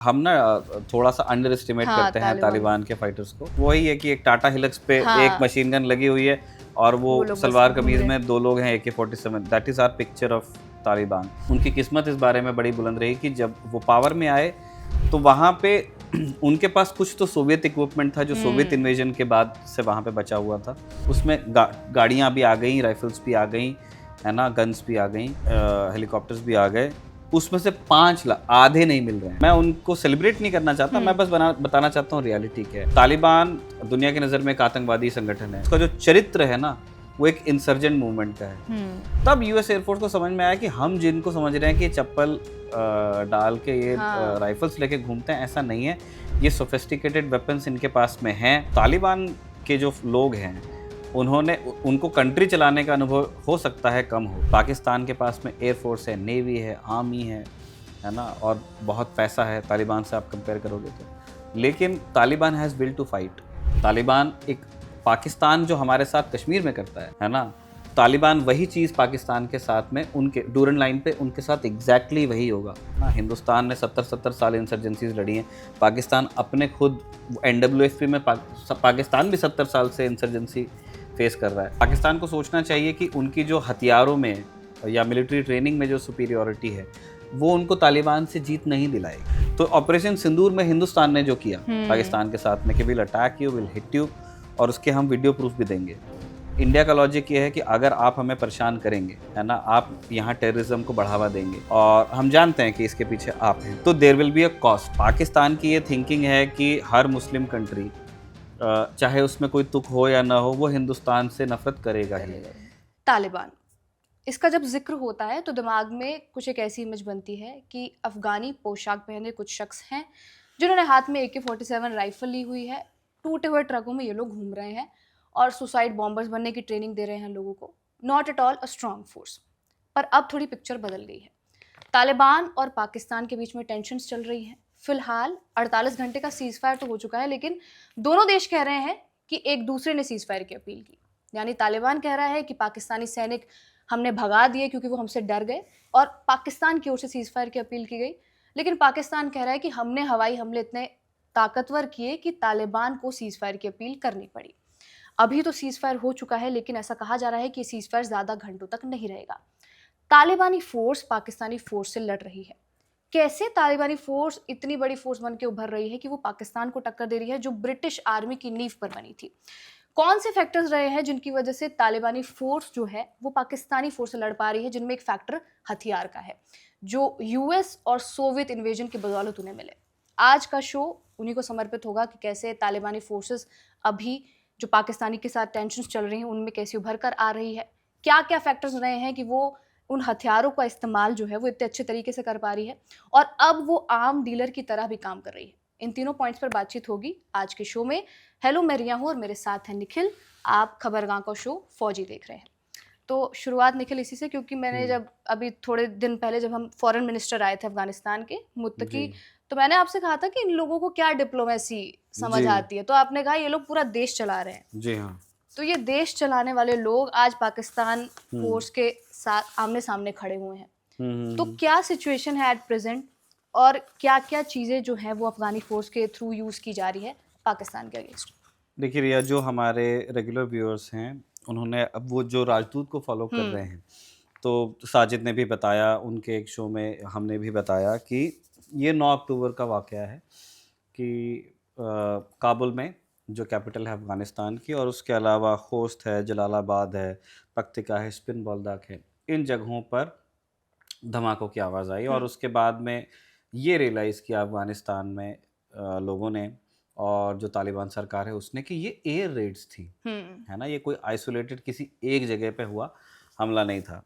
हम ना थोड़ा सा अंडर एस्टिमेट हाँ, करते हैं तालिबान के फाइटर्स को। वही है कि एक टाटा हिलक्स पे एक हाँ, मशीन गन लगी हुई है और वो वो लोग बस सलवार घूम कमीज रहे। में 2 लोग हैं AK-47। That is our picture of Taliban. उनकी किस्मत इस बारे में बड़ी बुलंद रही कि जब वो पावर में आए तो वहाँ पे उनके पास कुछ तो सोवियत इक्विपमेंट था जो सोवियत इन्वेजन के बाद से वहाँ पे बचा हुआ था। उसमें गाड़ियाँ भी आ गईं, राइफल्स भी आ गईं, है ना, गन्स भी आ गईं, हेलीकॉप्टर्स भी आ गए। उसमें से 5 लाख आधे नहीं मिल रहे हैं। मैं उनको सेलिब्रेट नहीं करना चाहता, मैं बस बताना चाहता हूँ रियलिटी क्या है। तालिबान दुनिया की नज़र में एक आतंकवादी संगठन है। उसका जो चरित्र है ना, वो एक इंसर्जेंट मूवमेंट का है। तब यूएस एयरफोर्स को समझ में आया कि हम जिनको समझ रहे हैं कि चप्पल डाल के ये हाँ, राइफल्स लेके घूमते हैं, ऐसा नहीं है। ये सोफिस्टिकेटेड वेपन्स इनके पास में हैं। तालिबान के जो लोग हैं, उन्होंने उनको कंट्री चलाने का अनुभव हो सकता है कम हो। पाकिस्तान के पास में एयरफोर्स है, नेवी है, आर्मी है ना, और बहुत पैसा है तालिबान से आप कंपेयर करोगे तो। लेकिन Taliban has will to fight. Taliban एक पाकिस्तान जो हमारे साथ कश्मीर में करता है ना, तालिबान वही चीज़ पाकिस्तान के साथ में उनके डूरन लाइन पे उनके साथ एग्जैक्टली वही होगा ना। हिंदुस्तान ने 70-70 साल इंसर्जेंसीज लड़ी हैं। पाकिस्तान अपने खुद NWFP में पाकिस्तान भी 70 साल से इंसर्जेंसी फेस कर रहा है। पाकिस्तान को सोचना चाहिए कि उनकी जो हथियारों में या मिलिट्री ट्रेनिंग में जो सुपीरियॉरिटी है, वो उनको तालिबान से जीत नहीं दिलाएगी। तो ऑपरेशन सिंदूर में हिंदुस्तान ने जो किया पाकिस्तान के साथ में कि will attack you, will hit you, और उसके हम वीडियो प्रूफ भी देंगे। इंडिया का लॉजिक ये है कि अगर आप हमें परेशान करेंगे, है ना, आप यहाँ टेररिज्म को बढ़ावा देंगे और हम जानते हैं कि इसके पीछे आप हैं, तो there will be a cost. Pakistan की ये थिंकिंग है कि हर मुस्लिम कंट्री, चाहे उसमें कोई तुक हो या ना हो, वो हिंदुस्तान से नफरत करेगा ही। तालिबान, इसका जब ज़िक्र होता है तो दिमाग में कुछ एक ऐसी इमेज बनती है कि अफ़गानी पोशाक पहने कुछ शख्स हैं, जिन्होंने हाथ में AK-47 राइफ़ल ली हुई है, टूटे हुए ट्रकों में ये लोग घूम रहे हैं और सुसाइड बॉम्बर्स बनने की ट्रेनिंग दे रहे हैं लोगों को। Not at all a strong force. पर अब थोड़ी पिक्चर बदल गई है। तालिबान और पाकिस्तान के बीच में टेंशन्स चल रही हैं। फिलहाल 48 घंटे का सीज़फायर तो हो चुका है, लेकिन दोनों देश कह रहे हैं कि एक दूसरे ने सीज़फायर की अपील की। यानी तालिबान कह रहा है कि पाकिस्तानी सैनिक हमने भगा दिए क्योंकि वो हमसे डर गए, और पाकिस्तान की ओर से सीज़फायर की अपील की गई। लेकिन पाकिस्तान कह रहा है कि हमने हवाई हमले इतने ताकतवर किए कि तालिबान को सीज़फायर की अपील करनी पड़ी। अभी तो सीज़फायर हो चुका है, लेकिन ऐसा कहा जा रहा है कि सीज़फायर ज़्यादा घंटों तक नहीं रहेगा। तालिबानी फोर्स पाकिस्तानी फोर्स से लड़ रही है। कैसे तालिबानी फोर्स इतनी बड़ी फोर्स बन के उभर रही है कि वो पाकिस्तान को टक्कर दे रही है, जो ब्रिटिश आर्मी की नींव पर बनी थी? कौन से फैक्टर्स रहे हैं जिनकी वजह से तालिबानी फोर्स जो है वो पाकिस्तानी फोर्स से लड़ पा रही है, जिनमें एक फैक्टर हथियार का है, जो यूएस और सोवियत इन्वेजन की बदौलत उन्हें मिले। आज का शो उन्हीं को समर्पित होगा कि कैसे तालिबानी फोर्सेस अभी जो पाकिस्तानी के साथ टेंशन चल रही हैं उनमें कैसे उभर कर आ रही है, क्या क्या फैक्टर्स रहे हैं कि वो उन हथियारों का इस्तेमाल जो है वो इतने अच्छे तरीके से कर पा रही है, और अब वो आम डीलर की तरह भी काम कर रही है। इन तीनों पॉइंट्स पर बातचीत होगी आज के शो में। हेलो, मैं रिया हूँ और मेरे साथ है निखिल। आप खबरगाह का शो फौजी देख रहे हैं। तो शुरुआत निखिल इसी से, क्योंकि मैंने जब अभी थोड़े दिन पहले जब हम फॉरेन मिनिस्टर आए थे अफगानिस्तान के जी। मुत्तकी, तो मैंने आपसे कहा था कि इन लोगों को क्या डिप्लोमेसी समझ जी। आती है, तो आपने कहा ये लोग पूरा देश चला रहे हैं। जी हाँ। तो ये देश चलाने वाले लोग आज पाकिस्तान हुँ। फोर्स के साथ आमने सामने खड़े हुए हैं। हुँ, हुँ, तो हुँ। क्या सिचुएशन है एट प्रेजेंट, और क्या क्या चीज़ें जो हैं वो अफगानी फोर्स के थ्रू यूज़ की जा रही है पाकिस्तान के अगेंस्ट? देखिए रिया, जो हमारे रेगुलर व्यूअर्स हैं, उन्होंने अब वो जो राजदूत को फ़ॉलो कर रहे हैं, तो साजिद ने भी बताया, उनके एक शो में हमने भी बताया कि ये 9 अक्टूबर का वाक़या है कि काबुल में जो कैपिटल है अफ़गानिस्तान की, और उसके अलावा खोस्त है, जलालाबाद है, पक्तिका है, स्पिन बोलदाक है, इन जगहों पर धमाकों की आवाज़ आई और उसके बाद में ये रियलाइज़ किया अफ़गानिस्तान में लोगों ने और जो तालिबान सरकार है उसने कि ये एयर रेड्स थी, है ना? ये कोई आइसोलेटेड किसी एक जगह पे हुआ हमला नहीं था।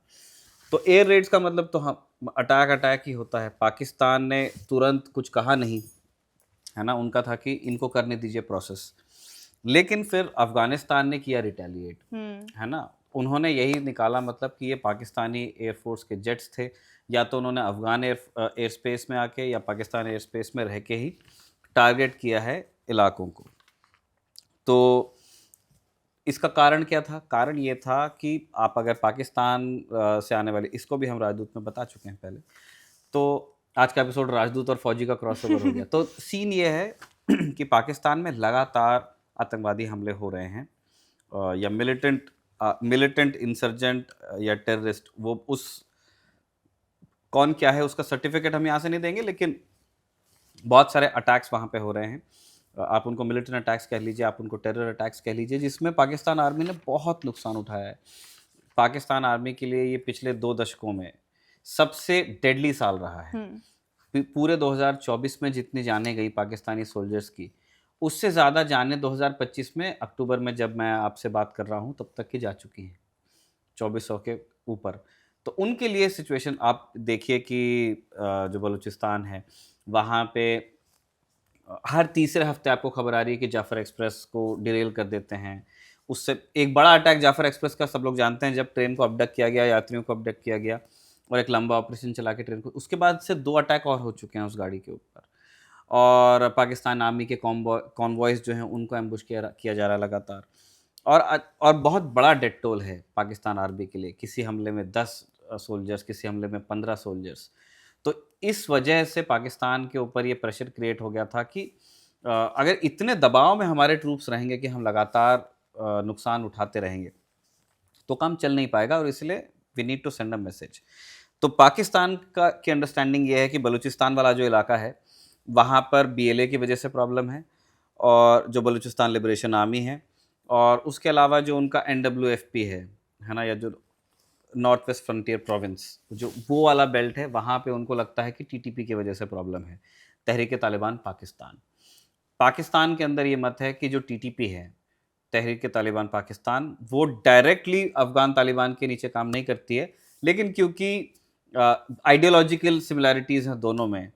तो एयर रेड्स का मतलब तो हम अटैक ही होता है। पाकिस्तान ने तुरंत कुछ कहा नहीं, है ना? उनका था कि इनको करने दीजिए प्रोसेस। लेकिन फिर अफ़गानिस्तान ने किया रिटेलिएट, है ना? उन्होंने यही निकाला मतलब कि ये पाकिस्तानी एयरफ़ोर्स के जेट्स थे, या तो उन्होंने अफ़गान एयर स्पेस में आके या पाकिस्तान एयर स्पेस में रह के ही टारगेट किया है इलाकों को। तो इसका कारण क्या था? कारण ये था कि आप अगर पाकिस्तान से आने वाले, इसको भी हम राजदूत में बता चुके हैं पहले। तो आज का एपिसोड राजदूत और फौजी का क्रॉसओवर हो गया। तो सीन ये है कि पाकिस्तान में लगातार आतंकवादी हमले हो रहे हैं, या मिलिटेंट इंसर्जेंट या टेररिस्ट, वो उस कौन क्या है उसका सर्टिफिकेट हम यहाँ से नहीं देंगे, लेकिन बहुत सारे अटैक्स वहाँ पे हो रहे हैं। आप उनको मिलिटेंट अटैक्स कह लीजिए, आप उनको टेरर अटैक्स कह लीजिए, जिसमें पाकिस्तान आर्मी ने बहुत नुकसान उठाया है। पाकिस्तान आर्मी के लिए ये पिछले 2 दशकों में सबसे डेडली साल रहा है। पूरे 2024 में जितनी जानें गई पाकिस्तानी सोल्जर्स की, उससे ज़्यादा जानें 2025 में अक्टूबर में जब मैं आपसे बात कर रहा हूँ तब तक की जा चुकी हैं, 2400 के ऊपर। तो उनके लिए सिचुएशन आप देखिए कि जो बलूचिस्तान है वहाँ पे हर तीसरे हफ्ते आपको खबर आ रही है कि जाफर एक्सप्रेस को डिरेल कर देते हैं। उससे एक बड़ा अटैक जाफर एक्सप्रेस का सब लोग जानते हैं, जब ट्रेन को अबडक्ट किया गया, यात्रियों को अबडक्ट किया गया और एक लंबा ऑपरेशन चला के ट्रेन को, उसके बाद से 2 अटैक और हो चुके हैं उस गाड़ी के ऊपर। और पाकिस्तान आर्मी के कॉन्वॉयज़ जो हैं उनको एम्बुश किया जा रहा है लगातार। और बहुत बड़ा डेथ टोल है पाकिस्तान आर्मी के लिए, किसी हमले में 10 सोल्जर्स, किसी हमले में 15 सोल्जर्स। तो इस वजह से पाकिस्तान के ऊपर ये प्रेशर क्रिएट हो गया था कि अगर इतने दबाव में हमारे ट्रूप्स रहेंगे कि हम लगातार नुकसान उठाते रहेंगे तो काम चल नहीं पाएगा, और इसलिए we need to send a message. तो पाकिस्तान की अंडरस्टैंडिंग ये है कि बलूचिस्तान वाला जो इलाका है वहाँ पर BLA की वजह से प्रॉब्लम है, और जो बलूचिस्तान लिबरेशन आर्मी है, और उसके अलावा जो उनका NWFP है ना, या जो नॉर्थ वेस्ट फ्रंटियर प्रोविंस, जो वो वाला बेल्ट है, वहाँ पे उनको लगता है कि TTP की वजह से प्रॉब्लम है, तहरीक तालिबान पाकिस्तान। पाकिस्तान के अंदर ये मत है कि जो TTP है, तहरीक तालिबान पाकिस्तान, वो डायरेक्टली अफगान तालिबान के नीचे काम नहीं करती है, लेकिन क्योंकि आइडियोलॉजिकल सिमिलैरिटीज़ हैं दोनों में,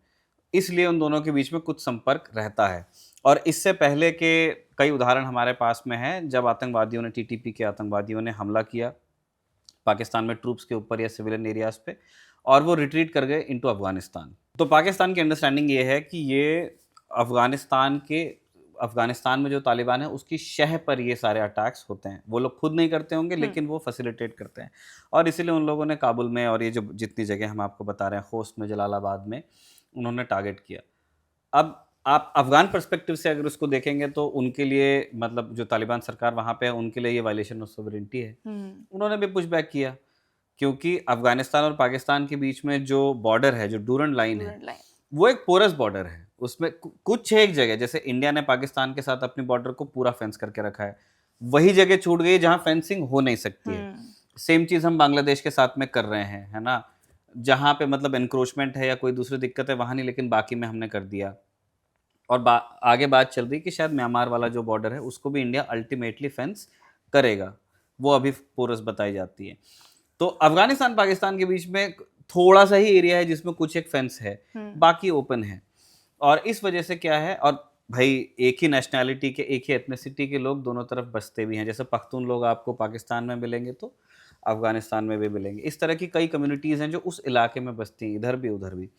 इसलिए उन दोनों के बीच में कुछ संपर्क रहता है। और इससे पहले के कई उदाहरण हमारे पास में हैं, जब आतंकवादियों ने, TTP के आतंकवादियों ने हमला किया पाकिस्तान में ट्रूप्स के ऊपर या सिविलियन एरियाज़ पे, और वो रिट्रीट कर गए इनटू अफगानिस्तान। तो पाकिस्तान की अंडरस्टैंडिंग ये है कि ये अफगानिस्तान में जो तालिबान है उसकी शह पर ये सारे अटैक्स होते हैं। वो लोग खुद नहीं करते होंगे, लेकिन वो फैसिलिटेट करते हैं, और इसीलिए उन लोगों ने काबुल में और ये जो जितनी जगह हम आपको बता रहे हैं, खोस्त में, जलालाबाद में, उन्होंने टारगेट किया। अब आप अफगान पर्सपेक्टिव से अगर उसको देखेंगे तो उनके लिए, मतलब जो तालिबान सरकार वहाँ पे है, उनके लिए ये वायलेशन ऑफ सॉवरेनिटी है। उन्होंने भी पुश बैक किया, क्योंकि अफगानिस्तान और पाकिस्तान के बीच में जो बॉर्डर है, जो डूरंड लाइन है, वो एक पोरस बॉर्डर है। उसमें कुछ एक जगह, जैसे इंडिया ने पाकिस्तान के साथ अपनी बॉर्डर को पूरा फेंस करके रखा है, वही जगह छूट गई जहाँ फेंसिंग हो नहीं सकती है। सेम चीज़ हम बांग्लादेश के साथ में कर रहे हैं, है ना, जहाँ पे मतलब एनक्रोचमेंट है या कोई दूसरी दिक्कत है वहाँ नहीं, लेकिन बाकी में हमने कर दिया। और आगे बात चल रही कि शायद म्यांमार वाला जो बॉर्डर है उसको भी इंडिया अल्टीमेटली फेंस करेगा, वो अभी पोरस बताई जाती है। तो अफगानिस्तान पाकिस्तान के बीच में थोड़ा सा ही एरिया है जिसमें कुछ एक फेंस है, बाकी ओपन है। और इस वजह से क्या है, और भाई एक ही नेशनैलिटी के, एक ही एथनिसिटी के लोग दोनों तरफ बसते भी हैं। जैसे पख्तून लोग आपको पाकिस्तान में मिलेंगे तो अफगानिस्तान में भी मिलेंगे। इस तरह की कई कम्युनिटीज़ हैं जो उस इलाके में बसती हैं, इधर भी उधर भी।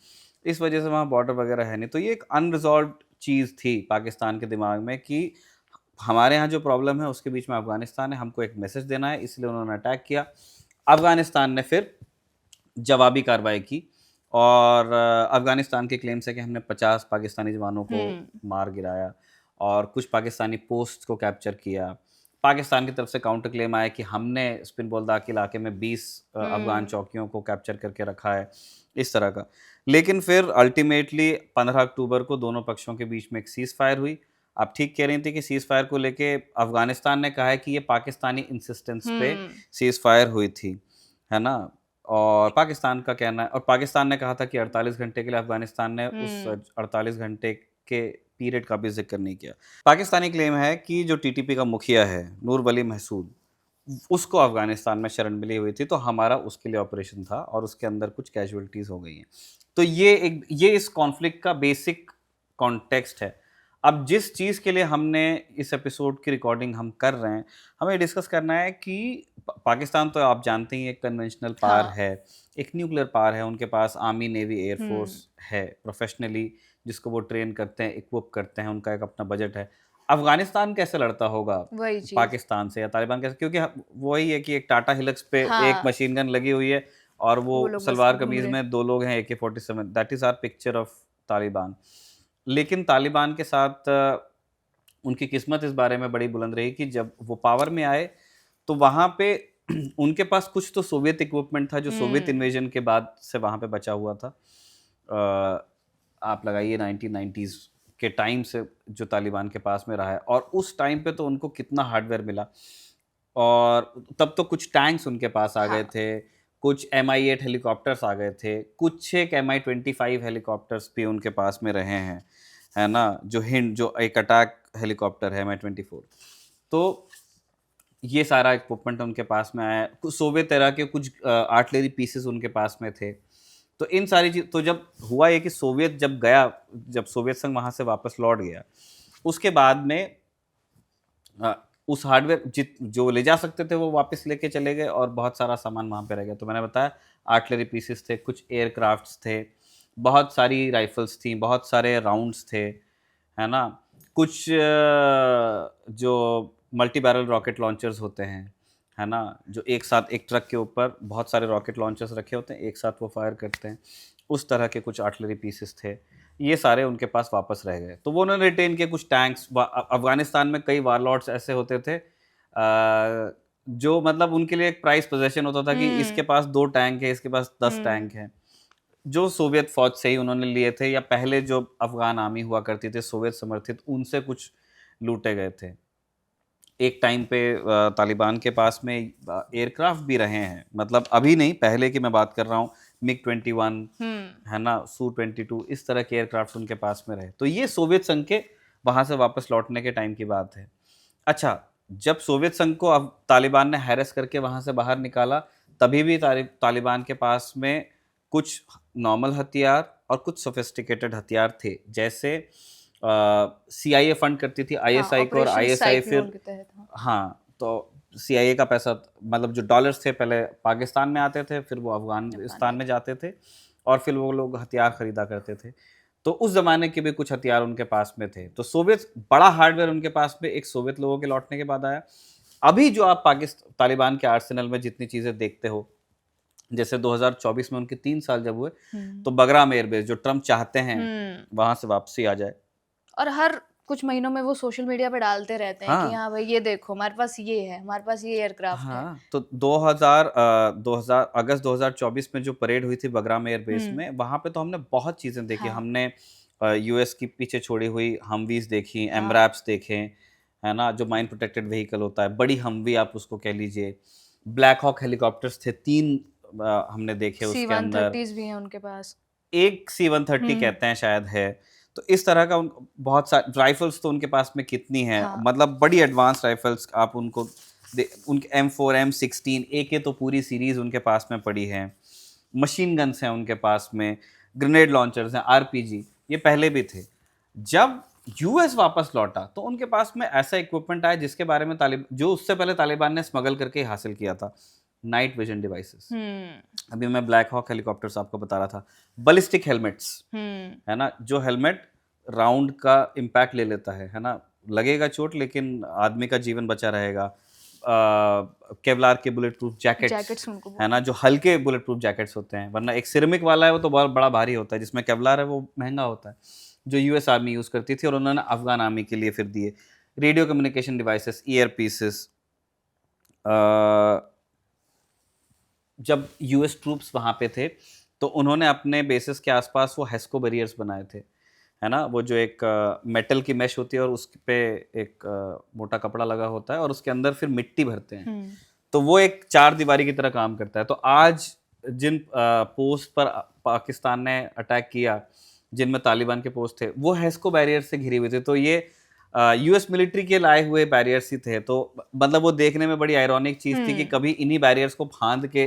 इस वजह से वहाँ बॉर्डर वगैरह है नहीं। तो ये एक अनरिजॉल्व चीज़ थी पाकिस्तान के दिमाग में कि हमारे यहाँ जो प्रॉब्लम है उसके बीच में अफगानिस्तान है, हमको एक मैसेज देना है, इसलिए उन्होंने अटैक किया। अफगानिस्तान ने फिर जवाबी कार्रवाई की, और अफगानिस्तान के क्लेम्स है कि हमने 50 पाकिस्तानी जवानों को मार गिराया और कुछ पाकिस्तानी पोस्ट को कैप्चर किया। पाकिस्तान की तरफ से काउंटर क्लेम आया कि हमने स्पिन बोलदाक इलाके में 20 अफगान चौकियों को कैप्चर करके रखा है, इस तरह का। लेकिन फिर अल्टीमेटली 15 अक्टूबर को दोनों पक्षों के बीच में एक सीज़ फायर हुई। आप ठीक कह रही थी कि सीज़ फायर को लेके अफगानिस्तान ने कहा है कि ये पाकिस्तानी इंसिस्टेंस पे सीज़ फायर हुई थी, है ना। और पाकिस्तान का कहना है, और पाकिस्तान ने कहा था कि 48 घंटे के लिए अफगानिस्तान ने उस 48 घंटे के पीरियड का भी जिक्र नहीं किया। पाकिस्तानी क्लेम है कि जो TTP का मुखिया है नूर वली महसूद, उसको अफगानिस्तान में शरण मिली हुई थी, तो हमारा उसके लिए ऑपरेशन था और उसके अंदर कुछ कैजुअलिटीज़ हो गई हैं। तो ये इस कॉन्फ्लिक्ट का बेसिक कॉन्टेक्स्ट है। अब जिस चीज़ के लिए हमने इस एपिसोड की रिकॉर्डिंग हम कर रहे हैं, हमें डिस्कस करना है कि पाकिस्तान तो आप जानते ही एक कन्वेंशनल पावर है, एक न्यूक्लियर पावर है, उनके पास आर्मी, नेवी, एयरफोर्स है प्रोफेशनली, जिसको वो ट्रेन करते हैं, इक्विप करते हैं, उनका एक अपना बजट है। अफगानिस्तान कैसे लड़ता होगा पाकिस्तान से, या तालिबान कैसे, क्योंकि वही है कि एक टाटा हिलक्स पे एक मशीन गन लगी हुई है और वो वो लोग बस सलवार घूम कमीज रहे। में 2 लोग हैं AK-47, that is our picture of Taliban. लेकिन तालिबान के साथ उनकी किस्मत इस बारे में बड़ी बुलंद रही कि जब वो पावर में आए तो वहाँ पे उनके पास कुछ तो सोवियत इक्विपमेंट था जो सोवियत इन्वेजन के बाद से वहाँ पे बचा हुआ था। आप लगाइए 1990s के टाइम से जो तालिबान के पास में रहा है, और उस टाइम पे तो उनको कितना हार्डवेयर मिला। और तब तो कुछ टैंक्स उनके पास आ गए हाँ। थे, कुछ Mi-8 हेलीकॉप्टर्स आ गए थे, कुछ एक Mi-25 हेलीकॉप्टर्स भी उनके पास में रहे हैं, है ना? जो एक अटैक हेलीकॉप्टर है Mi-24। तो ये सारा इक्विपमेंट उनके पास में आया। कुछ सोवियत एरा के कुछ आर्टिलरी पीसेस उनके पास में थे। तो इन सारी चीज, तो जब हुआ ये कि सोवियत जब गया, जब सोवियत संघ वहां से वापस लौट गया, उसके बाद में अ, उस हार्डवेयर जो ले जा सकते थे वो वापस लेके चले गए, और बहुत सारा सामान वहाँ पे रह गया। तो मैंने बताया आर्टिलरी पीसेस थे, कुछ एयरक्राफ्ट्स थे, बहुत सारी राइफल्स थी, बहुत सारे राउंड्स थे, है ना? कुछ जो मल्टी बैरल रॉकेट लॉन्चर्स होते हैं, है ना? जो एक साथ एक ट्रक के ऊपर बहुत सारे रॉकेट लॉन्चर्स रखे होते हैं, एक साथ वो फायर करते हैं, उस तरह के कुछ आर्टिलरी पीसेस थे। ये सारे उनके पास वापस रह गए। तो वो उन्होंने रिटेन किए। कुछ टैंक्स, अफगानिस्तान में कई वारलॉर्ड्स ऐसे होते थे जो मतलब उनके लिए एक प्राइस पोजेशन होता था कि इसके पास 2 टैंक है, इसके पास 10 टैंक हैं, जो सोवियत फौज से ही उन्होंने लिए थे, या पहले जो अफगान आर्मी हुआ करती थी सोवियत समर्थित, उनसे कुछ लूटे गए थे। एक टाइम पे तालिबान के पास में एयरक्राफ्ट भी रहे हैं, मतलब अभी नहीं, पहले की मैं बात कर रहा हूँ। MiG-21, है ना, Su-22, इस तरह के एयरक्राफ्ट उनके पास में रहे। तो ये सोवियत संघ के वहां से वापस लौटने के टाइम की बात है। अच्छा, जब सोवियत संघ को अब तालिबान ने हैरेस करके वहां से बाहर निकाला, तभी भी तालिबान के पास में कुछ नॉर्मल हथियार और कुछ सोफिस्टिकेटेड हथियार थे। जैसे CIA फंड करती थी हाँ, ISI को, और ऑपरेशन ISI साइक्लोन फिर, के तहत। हाँ। हाँ, तो CIA का पैसा, मतलब जो डॉलर्स थे पहले पाकिस्तान में आते थे, फिर वो अफगान अफगानिस्तान में। में जाते थे, और फिर वो लोग हथियार खरीदा करते थे। तो उस जमाने के भी कुछ हथियार उनके पास में थे। तो सोवियत बड़ा हार्डवेयर उनके पास में एक सोवियत लोगों के लौटने के बाद आया। अभी जो आप पाकिस्तान तालिबान के आर्सेनल में जितनी चीजें देखते हो, जैसे 2024 में उनके 3 साल जब हुए, तो बगराम एयरबेस जो ट्रम्प चाहते हैं वहां से वापसी आ जाए। और हर कुछ महीनों में वो सोशल मीडिया पे डालते रहते हैं कि हाँ, हाँ भाई ये देखो हमारे पास ये है, हमारे पास ये एयरक्राफ्ट है। हाँ, तो 2000 अगस्त 2024 में जो परेड हुई थी बगराम एयरबेस में, वहां पे तो हमने बहुत चीजें देखी। हाँ। हमने US की पीछे छोड़ी हुई हमवीज देखी, हाँ। एमरैप्स देखे, है ना, जो माइन प्रोटेक्टेड व्हीकल होता है, बड़ी हमवी आप उसको कह लीजिए। ब्लैक हॉक हेलीकॉप्टर्स थे 3, हमने देखे उसके अंदर। C-130s भी हैं उनके पास। एक C-130 कहते हैं शायद है। तो इस तरह का बहुत सारे राइफल्स तो उनके पास में कितनी हैं, हाँ। मतलब बड़ी एडवांस राइफल्स आप उनको उनके M4 M16 AK तो पूरी सीरीज उनके पास में पड़ी है। मशीन गन्स हैं उनके पास में, ग्रेनेड लॉन्चर्स हैं, RPG, ये पहले भी थे। जब US वापस लौटा तो उनके पास में ऐसा इक्विपमेंट आया जिसके बारे में जो उससे पहले तालिबान ने स्मगल करके हासिल किया था, नाइट विजन डिवाइसेस। अभी मैं ब्लैक हॉक हेलीकॉप्टर्स आपको बता रहा था, बलिस्टिक हेलमेट्स, है ना, जो हेलमेट राउंड का इम्पैक्ट ले लेता है ना, लगेगा चोट लेकिन आदमी का जीवन बचा रहेगा। केवलार के बुलेट प्रूफ जैकेट्स, जैकेट्स उनको है ना, जो हल्के बुलेट प्रूफ जैकेट्स होते हैं, वरना एक सिरेमिक वाला है वो तो बहुत बड़ा भारी होता है, जिसमें केवलार है वो महंगा होता है, जो US आर्मी यूज करती थी, और उन्होंने अफगान आर्मी के लिए फिर दिए। Radio communication devices, year pieces. जब US ट्रूप्स वहाँ पे थे तो उन्होंने अपने बेसिस के आसपास वो हेस्को बैरियर्स बनाए थे, है ना, वो जो एक मेटल की मेश होती है और उस पे एक मोटा कपड़ा लगा होता है, और उसके अंदर फिर मिट्टी भरते हैं, तो वो एक 4 दीवारी की तरह काम करता है। तो आज जिन पोस्ट पर पाकिस्तान ने अटैक किया, जिनमें तालिबान के पोस्ट थे, वो हेस्को बैरियर से घिरे हुए थे। तो ये US मिलिट्री के लाए हुए बैरियर्स ही थे। तो मतलब वो देखने में बड़ी आयरॉनिक चीज़ थी कि कभी इन्हीं बैरियर्स को फांद के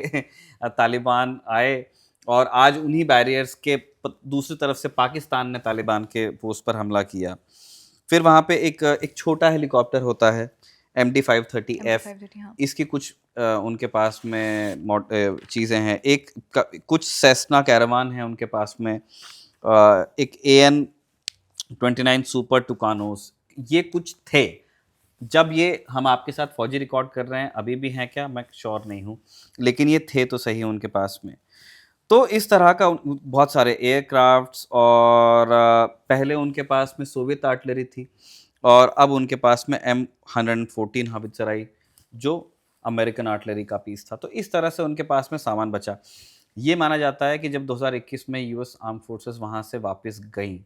तालिबान आए, और आज उन्हीं बैरियर्स के दूसरी तरफ से पाकिस्तान ने तालिबान के पोस्ट पर हमला किया। फिर वहाँ पे एक छोटा हेलीकॉप्टर होता है MD-530F, हाँ। इसकी कुछ उनके पास में चीज़ें हैं। कुछ सेस्ना कैरावान है उनके पास में, एक AN-29 सुपर टुकानोस, ये कुछ थे जब ये हम आपके साथ फौजी रिकॉर्ड कर रहे हैं, अभी भी हैं क्या, मैं श्योर नहीं हूँ, लेकिन ये थे तो सही उनके पास में। तो इस तरह का बहुत सारे एयरक्राफ्ट्स, और पहले उनके पास में सोवियत आर्टिलरी थी, और अब उनके पास में M114 हावित्जर आई, जो अमेरिकन आर्टिलरी का पीस था। तो इस तरह से उनके पास में सामान बचा। ये माना जाता है कि जब 2021 में यूएस आर्म फोर्सेस वहाँ से वापस गई,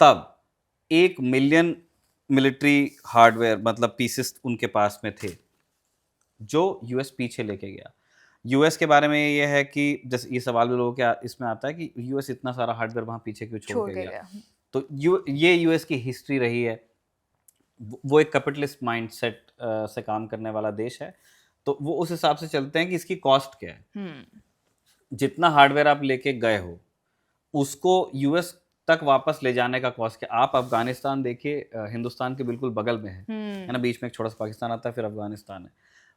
तब 1 मिलियन मिलिट्री हार्डवेयर मतलब पीसेस उनके पास में थे, जो यूएस पीछे लेके गया। यूएस के बारे में ये है कि जैसे ये सवाल भी लोगों के इसमें आता है कि यूएस इतना सारा हार्डवेयर वहाँ पीछे क्यों छोड़ छोड़ के के गया। गया। तो ये यूएस की हिस्ट्री रही है। वो एक कैपिटलिस्ट माइंडसेट से काम करने वाला देश है, तो वो उस हिसाब से चलते हैं कि इसकी कॉस्ट क्या है। जितना हार्डवेयर आप लेके गए हो, उसको यूएस तक वापस ले जाने का कॉस्ट क्या। आप अफगानिस्तान देखिए, हिंदुस्तान के बिल्कुल बगल में है ना, बीच में एक छोटा सा पाकिस्तान आता है, फिर अफगानिस्तान है।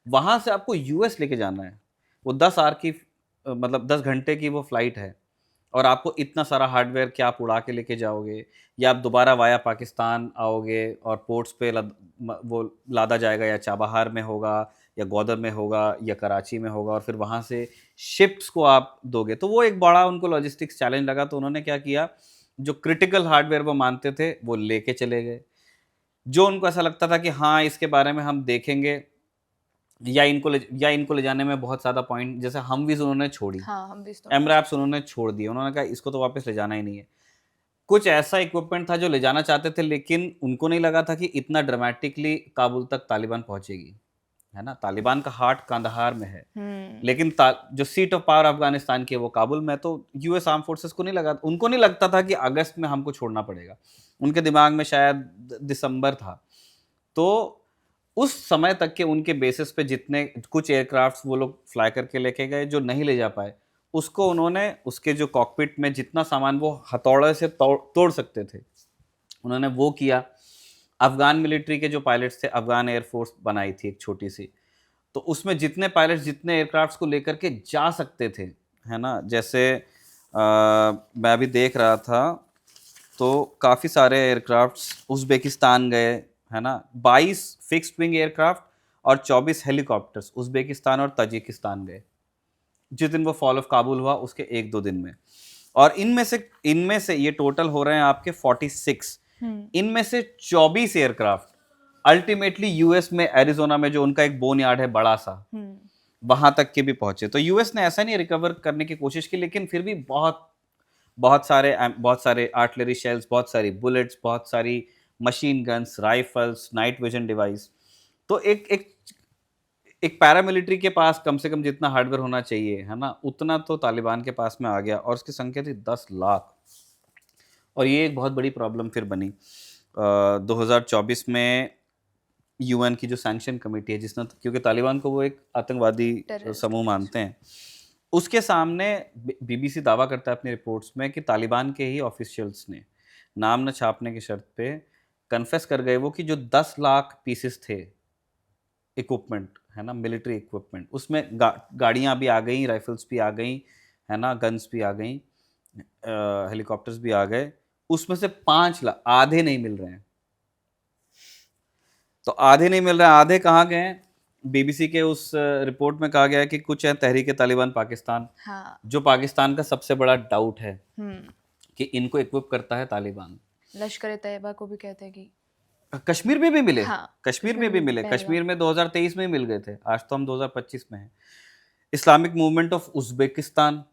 वहां से आपको यूएस लेके जाना है, वो 10 आवर की मतलब 10 घंटे की वो फ्लाइट है, और आपको इतना सारा हार्डवेयर क्या आप उड़ा के लेके जाओगे, या आप दोबारा वाया पाकिस्तान आओगे और पोर्ट्स पे वो लादा जाएगा, या चाबहार में होगा, या ग्वादर में होगा, या कराची में होगा, और फिर वहाँ से शिप्स को आप दोगे। तो वो एक बड़ा उनको लॉजिस्टिक्स चैलेंज लगा। तो उन्होंने क्या किया, जो क्रिटिकल हार्डवेयर वो मानते थे वो लेके चले गए। जो उनको ऐसा लगता था कि हाँ इसके बारे में हम देखेंगे, या इनको ले जाने में बहुत ज़्यादा पॉइंट, जैसे हमवीज़ उन्होंने छोड़ी, हाँ, हम भी इस एमरैप्स उन्होंने छोड़ दिए। उन्होंने कहा इसको तो वापस ले जाना ही नहीं है। कुछ ऐसा इक्विपमेंट था जो ले जाना चाहते थे, लेकिन उनको नहीं लगा था कि इतना ड्रामेटिकली काबुल तक तालिबान पहुंचेगी, है ना। तालिबान का हार्ट कांदाहार में है, लेकिन जो सीट ऑफ पावर अफगानिस्तान की है वो काबुल में। तो यूएस आर्म फोर्सेस को नहीं लगा, उनको नहीं लगता था कि अगस्त में हमको छोड़ना पड़ेगा। उनके दिमाग में शायद दिसंबर था। तो उस समय तक के उनके बेसिस पे जितने कुछ एयरक्राफ्ट्स वो लोग फ्लाई करके लेके गए, जो नहीं ले जा पाए, उसको उन्होंने उसके जो कॉकपिट में जितना सामान वो हथौड़े से तोड़ सकते थे, उन्होंने वो किया। अफगान मिलिट्री के जो पायलट्स थे, अफगान एयरफोर्स बनाई थी एक छोटी सी, तो उसमें जितने पायलट्स जितने एयरक्राफ्ट्स को लेकर के जा सकते थे, है ना, जैसे मैं अभी देख रहा था, तो काफ़ी सारे एयरक्राफ्ट्स उज़्बेकिस्तान गए, है ना। 22 फिक्स्ड विंग एयरक्राफ्ट और 24 हेलीकॉप्टर्स उज़्बेकिस्तान और ताजिकिस्तान गए, जिस दिन वो फॉल ऑफ काबुल हुआ उसके 1-2 दिन में। और इनमें से ये टोटल हो रहे हैं आपके 46। इनमें से 24 एयरक्राफ्ट अल्टीमेटली यूएस में एरिजोना में जो उनका एक बोन यार्ड है बड़ा सा, वहां तक के भी पहुंचे। तो यूएस ने ऐसा नहीं रिकवर करने की कोशिश की, लेकिन फिर भी बहुत सारे आर्टिलरी शेल्स, बहुत सारी बुलेट्स, बहुत सारी machine guns, rifles, night vision device. तो एक पैरामिलिट्री के पास कम से कम जितना हार्डवेयर होना चाहिए, है ना, उतना तो तालिबान के पास में आ गया, और उसकी संख्या थी 10 लाख। और ये एक बहुत बड़ी प्रॉब्लम फिर बनी 2024 में। यूएन की जो सैंक्शन कमेटी है, जिसने, क्योंकि तालिबान को वो एक आतंकवादी समूह मानते हैं, उसके सामने बीबीसी दावा करता है अपनी रिपोर्ट्स में कि तालिबान के ही ऑफिशियल्स ने नाम न छापने की शर्त पे कन्फेस कर गए वो कि जो 10 लाख पीसेस थे इक्विपमेंट, है ना, मिलिट्री इक्विपमेंट, उसमें गाड़ियाँ भी आ गई, राइफल्स भी आ गई, है ना, गन्स भी आ गई, हेलीकॉप्टर्स भी आ गए, उसमें से 5 लाख आधे नहीं मिल रहे हैं। तो आधे नहीं मिल रहे हैं, आधे कहाँ गए हैं? बीबीसी के उस रिपोर्ट में कहा गया है कि कुछ है तहरीक तालिबान पाकिस्तान, हाँ। जो पाकिस्तान का सबसे बड़ा डाउट है कि इनको इक्विप करता है तालिबान। लश्कर तैयबा को भी कहते हैं कि कश्मीर में भी मिले। हाँ, कश्मीर में भी मिले। कश्मीर में 2023 में मिल गए थे, आज तो हम 2025 में हैं। इस्लामिक मूवमेंट ऑफ उज़्बेकिस्तान,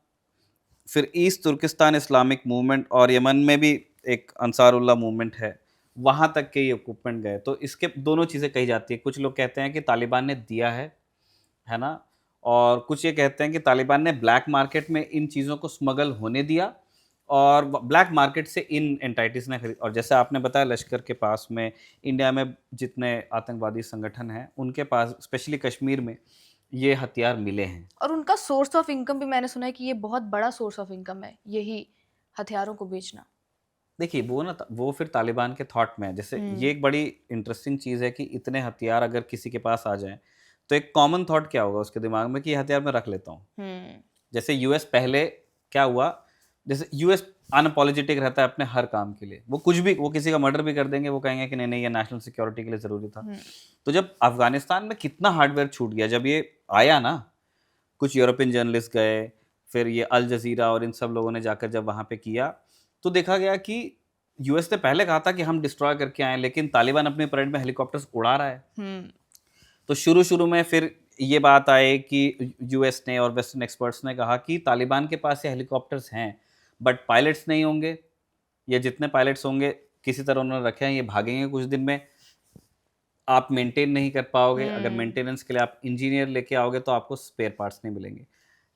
फिर ईस्ट तुर्किस्तान इस्लामिक मूवमेंट, और यमन में भी एक अंसारुल्लाह मूवमेंट है, वहाँ तक के ये इक्विपमेंट गए। तो इसके दोनों चीज़ें कही जाती है। कुछ लोग कहते हैं कि तालिबान ने दिया है ना, और कुछ ये कहते हैं कि तालिबान ने ब्लैक मार्केट में इन चीज़ों को स्मगल होने दिया, और ब्लैक मार्केट से इन एंटाइटीज ने खरीद। और जैसे आपने बताया, लश्कर के पास में, इंडिया में जितने आतंकवादी संगठन हैं उनके पास, स्पेशली कश्मीर में, ये हथियार मिले हैं। और उनका सोर्स ऑफ इनकम भी मैंने सुना है कि ये बहुत बड़ा सोर्स ऑफ इनकम है, यही हथियारों को बेचना। देखिए वो फिर तालिबान के थॉट में है। जैसे ये एक बड़ी इंटरेस्टिंग चीज़ है कि इतने हथियार अगर किसी के पास आ जाएं, तो एक कॉमन थॉट क्या होगा उसके दिमाग में कि ये हथियार मैं रख लेता हूँ। जैसे यूएस पहले क्या हुआ, जैसे यूएस अनअपोलोजेटिक रहता है अपने हर काम के लिए। वो कुछ भी, वो किसी का मर्डर भी कर देंगे, वो कहेंगे कि नहीं नहीं ये नेशनल सिक्योरिटी के लिए ज़रूरी था। तो जब अफ़गानिस्तान में कितना हार्डवेयर छूट गया, जब ये आया ना, कुछ यूरोपियन जर्नलिस्ट गए, फिर ये अल जज़ीरा और इन सब लोगों ने जाकर जब वहाँ पे किया, तो देखा गया कि यूएस ने पहले कहा था कि हम डिस्ट्रॉय करके आए, लेकिन तालिबान अपने परेड में हेलीकॉप्टर्स उड़ा रहा है। तो शुरू-शुरू में फिर ये बात आई कि यूएस ने और वेस्टर्न एक्सपर्ट्स ने कहा कि तालिबान के पास ये हेलीकॉप्टर्स हैं, बट पायलट्स नहीं होंगे, या जितने पायलट्स होंगे किसी तरह उन्होंने रखे हैं, ये भागेंगे कुछ दिन में, आप मेंटेन नहीं कर पाओगे, अगर मेंटेनेंस के लिए आप इंजीनियर लेके आओगे तो आपको स्पेयर पार्ट्स नहीं मिलेंगे।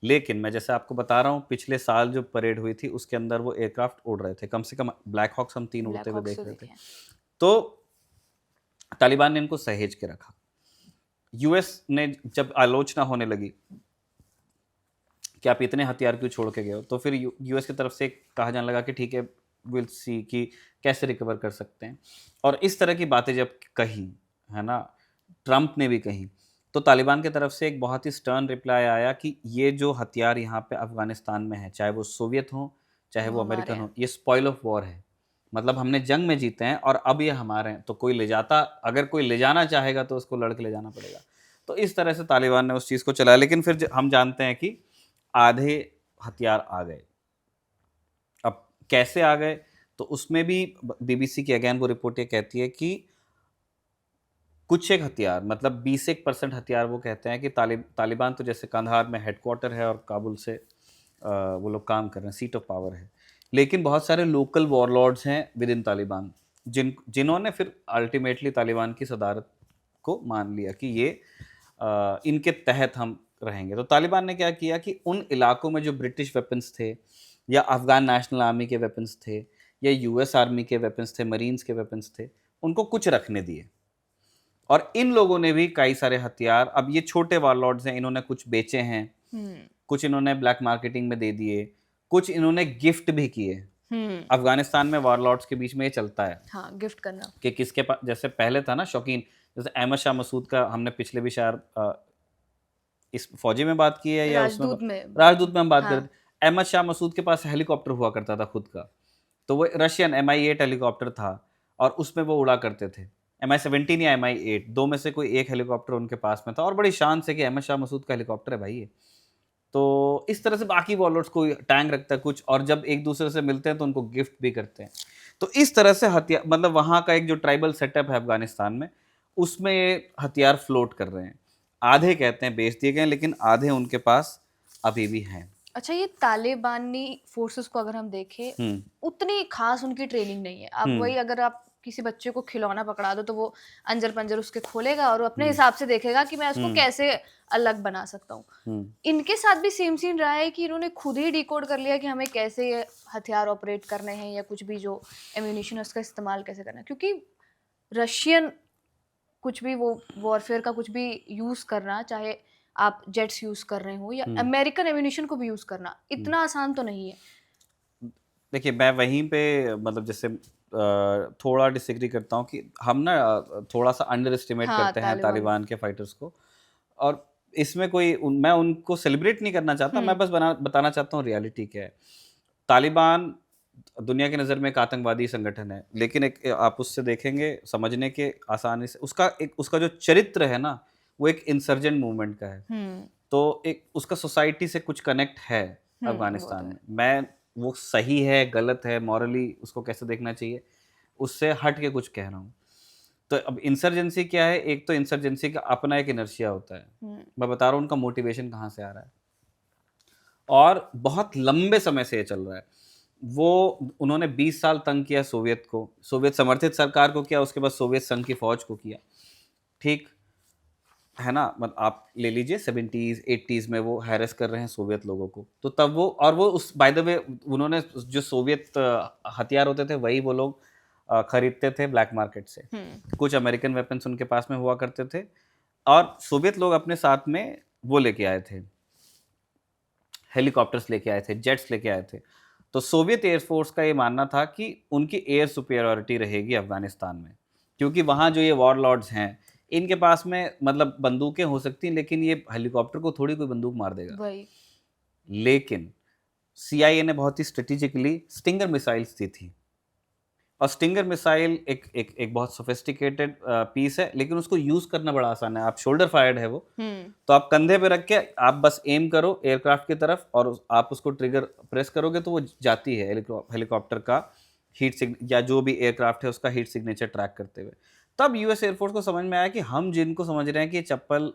लेकिन मैं जैसे आपको बता रहा हूँ, पिछले साल जो परेड हुई थी उसके अंदर वो एयरक्राफ्ट उड़ रहे थे, कम से कम ब्लैक हॉक्स हम 3 उड़ते हुए देख रहे थे। तो तालिबान ने इनको सहेज के रखा। यूएस ने जब आलोचना होने लगी कि आप इतने हथियार क्यों छोड़ के गए हो, तो फिर यूएस की तरफ से कहा जाने लगा कि ठीक है, विल सी कि कैसे रिकवर कर सकते हैं। और इस तरह की बातें जब कही, है ना, ट्रंप ने भी कही, तो तालिबान की तरफ से एक बहुत ही स्टर्न रिप्लाई आया कि ये जो हथियार यहाँ पे अफगानिस्तान में है, चाहे वो सोवियत हो चाहे वो अमेरिकन हो, ये स्पॉइल ऑफ वॉर है। मतलब हमने जंग में जीते हैं और अब ये हमारे हैं, तो कोई ले जाता, अगर कोई ले जाना चाहेगा तो उसको लड़ के ले जाना पड़ेगा। तो इस तरह से तालिबान ने उस चीज़ को चलाया, लेकिन फिर हम जानते हैं कि आधे हथियार आ गए। अब कैसे आ गए, तो उसमें भी बीबीसी की अगेन वो रिपोर्ट ये कहती है कि कुछ एक हथियार, मतलब 20% हथियार, वो कहते हैं कि तालिबान तो जैसे कंधार में हेडक्वार्टर है और काबुल से वो लोग काम कर रहे हैं, सीट ऑफ पावर है, लेकिन बहुत सारे लोकल वॉरलॉर्ड्स हैं विद इन तालिबान जिन्होंने फिर अल्टीमेटली तालिबान की सदारत को मान लिया कि ये इनके तहत हम रहेंगे। तो तालिबान ने क्या किया कि उन इलाकों में जो ब्रिटिश वेपन्स थे, या अफगान नेशनल आर्मी के वेपन्स थे, या यूएस आर्मी के वेपन्स थे, मरीन्स के वेपन्स थे, उनको कुछ रखने दिए। और इन लोगों ने भी कई सारे हथियार, अब ये छोटे वॉरलॉर्ड्स हैं, इन्होंने कुछ बेचे हैं, कुछ इन्होंने ब्लैक मार्केटिंग में दे दिए, कुछ इन्होंने गिफ्ट भी किए। अफगानिस्तान में वॉरलॉर्ड्स के बीच में ये चलता है, हाँ, गिफ्ट करना, कि किसके पास, जैसे पहले था ना शौकीन, जैसे अहमद शाह मसूद का हमने पिछले भी शायद इस फौजी में बात की है, या राजदूत में हम बात कर, अहमद शाह मसूद के पास हेलीकॉप्टर हुआ करता था खुद का, तो वो रशियन MI-8 हेलीकॉप्टर था और उसमें वो उड़ा करते थे। MI-17 या MI-8 दो में से कोई एक हेलीकॉप्टर उनके पास में था, और बड़ी शान से कि अहमद शाह मसूद का हेलीकॉप्टर है भाई ये। तो इस तरह से बाकी वॉरलॉर्ड्स कोई टैंक रखता है कुछ, और जब एक दूसरे से मिलते हैं तो उनको गिफ्ट भी करते हैं। तो इस तरह से हथियार, मतलब वहाँ का एक जो ट्राइबल सेटअप है अफगानिस्तान में, उसमें ये हथियार फ्लोट कर रहे हैं। आधे कहते हैं बेच दिए गए, लेकिन आधे उनके पास अभी भी हैं। अच्छा, ये तालिबानी फोर्सेस को अगर हम देखें, उतनी खास उनकी ट्रेनिंग नहीं है। अब वही, अगर आप किसी बच्चे को खिलौना पकड़ा दो तो वो अंजर पंजर उसके खोलेगा और वो अपने हिसाब से देखेगा कि मैं उसको कैसे अलग बना सकता हूँ। इनके साथ भी सेम सीन रहा है कि इन्होंने खुद ही डिकोड कर लिया कि हमें कैसे ये हथियार ऑपरेट करने हैं, या कुछ भी जो एम्यूनिशन है उसका इस्तेमाल कैसे करना है। क्योंकि रशियन कुछ भी, वो वॉरफेयर का कुछ भी यूज करना, चाहे आप जेट्स यूज कर रहे हो या अमेरिकन एम्यूनिशन को भी यूज करना, इतना आसान तो नहीं है। देखिए, मैं वहीं पे मतलब जैसे थोड़ा डिसएग्री करता हूँ कि हम ना थोड़ा सा अंडर एस्टिमेट करते हैं तालिबान के फाइटर्स को, और इसमें कोई मैं उनको सेलिब्रेट नहीं करना चाहता, मैं बस बताना चाहता हूँ रियलिटी क्या है। तालिबान दुनिया की नज़र में एक आतंकवादी संगठन है, लेकिन एक आप उससे देखेंगे समझने के आसानी से, उसका जो चरित्र है ना, वो एक इंसर्जेंट मूवमेंट का है। तो एक उसका सोसाइटी से कुछ कनेक्ट है अफगानिस्तान में। मैं वो सही है गलत है, मॉरली उसको कैसे देखना चाहिए, उससे हट के कुछ कह रहा हूँ। तो अब इंसर्जेंसी क्या है, एक तो इंसर्जेंसी का अपना एक इनर्शिया होता है, मैं बता रहा हूँ उनका मोटिवेशन कहाँ से आ रहा है, और बहुत लंबे समय से ये चल रहा है। वो उन्होंने 20 साल तंग किया सोवियत को, सोवियत समर्थित सरकार को किया, उसके बाद सोवियत संघ की फौज को किया, ठीक है ना। मतलब आप ले लीजिए 70s 80s में वो हैरेस कर रहे हैं सोवियत लोगों को, तो तब वो, और वो उस बाय द वे उन्होंने जो सोवियत हथियार होते थे वही वो लोग खरीदते थे ब्लैक मार्केट से। कुछ अमेरिकन वेपन्स उनके पास में हुआ करते थे, और सोवियत लोग अपने साथ में वो लेके आए थे, हेलीकॉप्टर्स लेके आए थे, जेट्स लेके आए थे। तो सोवियत एयरफोर्स का ये मानना था कि उनकी एयर सुपीरियॉरिटी रहेगी अफगानिस्तान में, क्योंकि वहाँ जो ये वॉरलॉर्ड्स हैं, इनके पास में मतलब बंदूकें हो सकती हैं, लेकिन ये हेलीकॉप्टर को थोड़ी कोई बंदूक मार देगा। वही। लेकिन CIA ने बहुत ही स्ट्रेटेजिकली स्टिंगर मिसाइल्स दी थी। और स्टिंगर मिसाइल एक बहुत सोफिस्टिकेटेड पीस है, लेकिन उसको यूज़ करना बड़ा आसान है। आप शोल्डर फायर्ड है वो, तो आप कंधे पे रख के आप बस एम करो एयरक्राफ्ट की तरफ और आप उसको ट्रिगर प्रेस करोगे तो वो जाती है हेलीकॉप्टर का हीट सिग्न या जो भी एयरक्राफ्ट है उसका हीट सिग्नेचर ट्रैक करते हुए। तब यूएस एयरफोर्स को समझ में आया कि हम जिनको समझ रहे हैं कि ये चप्पल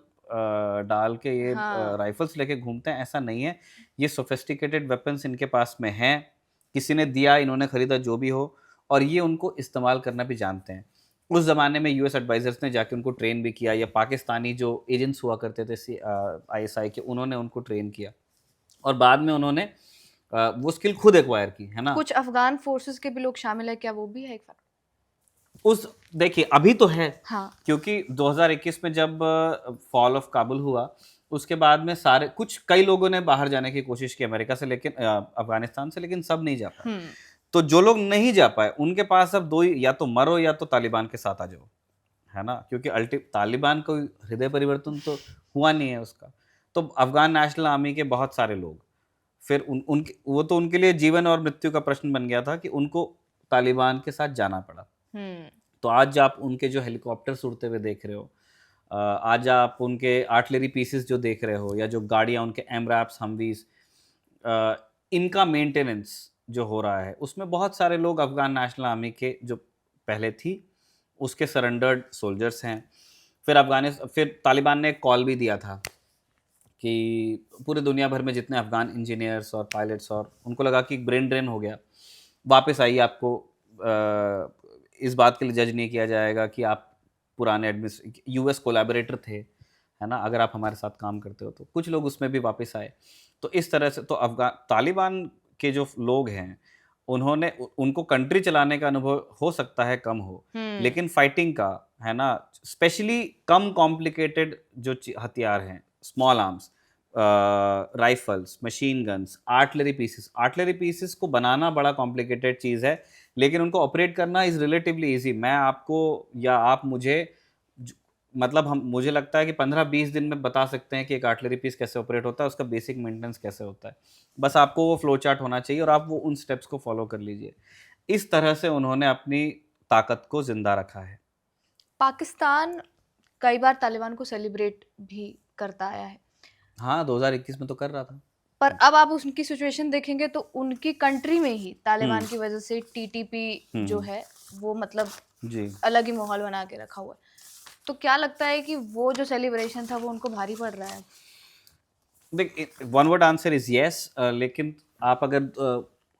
डाल के ये हाँ। राइफल्स लेके घूमते हैं, ऐसा नहीं है। ये सोफिस्टिकेटेड वेपन्स इनके पास में हैं, किसी ने दिया, इन्होंने खरीदा, जो भी हो, और ये उनको इस्तेमाल करना भी जानते हैं। उस ज़माने में यूएस एडवाइजर्स ने जाके उनको ट्रेन भी किया, या पाकिस्तानी जो एजेंट्स हुआ करते थे आईएसआई के, उन्होंने उनको ट्रेन किया और बाद में उन्होंने वो स्किल खुद एक्वायर की, है ना? कुछ अफगान फोर्सेस के भी लोग शामिल है, क्या वो भी है एक फैक्टर? देखिए अभी तो है, हाँ। क्योंकि 2021 में जब फॉल ऑफ काबुल हुआ, उसके बाद में कई लोगों ने बाहर जाने की कोशिश की अमेरिका से, लेकिन अफगानिस्तान से, लेकिन सब नहीं जा पाए। तो जो लोग नहीं जा पाए उनके पास अब दो ही, या तो मरो या तो तालिबान के साथ आ जाओ, है ना? क्योंकि तालिबान को हृदय परिवर्तन तो हुआ नहीं है उसका। तो अफगान नेशनल आर्मी के बहुत सारे लोग, फिर उनके वो तो उनके लिए जीवन और मृत्यु का प्रश्न बन गया था कि उनको तालिबान के साथ जाना पड़ा। तो आज आप उनके जो हेलीकॉप्टर्स उड़ते हुए देख रहे हो, आज आप उनके आर्टिलरी पीसेस जो देख रहे हो, या जो गाड़ियाँ उनके एमरैप्स, हमवीज़, इनका मेंटेनेंस जो हो रहा है, उसमें बहुत सारे लोग अफ़गान नेशनल आर्मी के जो पहले थी, उसके सरेंडर्ड सोल्जर्स हैं। फिर तालिबान ने एक कॉल भी दिया था कि पूरे दुनिया भर में जितने अफ़गान इंजीनियर्स और पायलट्स, और उनको लगा कि ब्रेन ड्रेन हो गया, वापस आइए, आपको इस बात के लिए जज नहीं किया जाएगा कि आप पुराने यूएस कोलैबोरेटर थे, है ना? अगर आप हमारे साथ काम करते हो तो। कुछ लोग उसमें भी वापस आए। तो इस तरह से तो तालिबान के जो लोग हैं, उनको कंट्री चलाने का अनुभव हो सकता है कम हो, लेकिन फाइटिंग का, है ना, स्पेशली कम कॉम्प्लिकेटेड जो हथियार हैं, small arms, rifles, machine guns, artillery pieces को बनाना बड़ा कॉम्प्लिकेटेड चीज़ है, लेकिन उनको ऑपरेट करना इज़ रिलेटिवली ईज़ी। मैं आपको या आप मुझे मतलब हम मुझे लगता है कि 15-20 दिन में बता सकते हैं कि एक आर्टिलरी पीस कैसे ऑपरेट होता है, उसका बेसिक मेंटेनेंस कैसे होता है। बस आपको वो फ्लो चार्ट होना चाहिए और आप वो उन स्टेप्स को फॉलो कर लीजिए। इस तरह से उन्होंने अपनी ताकत को ज़िंदा रखा है। पाकिस्तान कई बार तालिबान को सेलिब्रेट भी करता आया है, हाँ, 2021 में तो कर रहा था। पर अब आप उनकी सिचुएशन देखेंगे तो उनकी कंट्री में ही तालिबान की वजह से टीटीपी जो है वो मतलब जी। अलग ही माहौल बना के रखा हुआ है। तो क्या लगता है कि वो जो सेलिब्रेशन था वो उनको भारी पड़ रहा है? देख, one word answer is yes, लेकिन आप अगर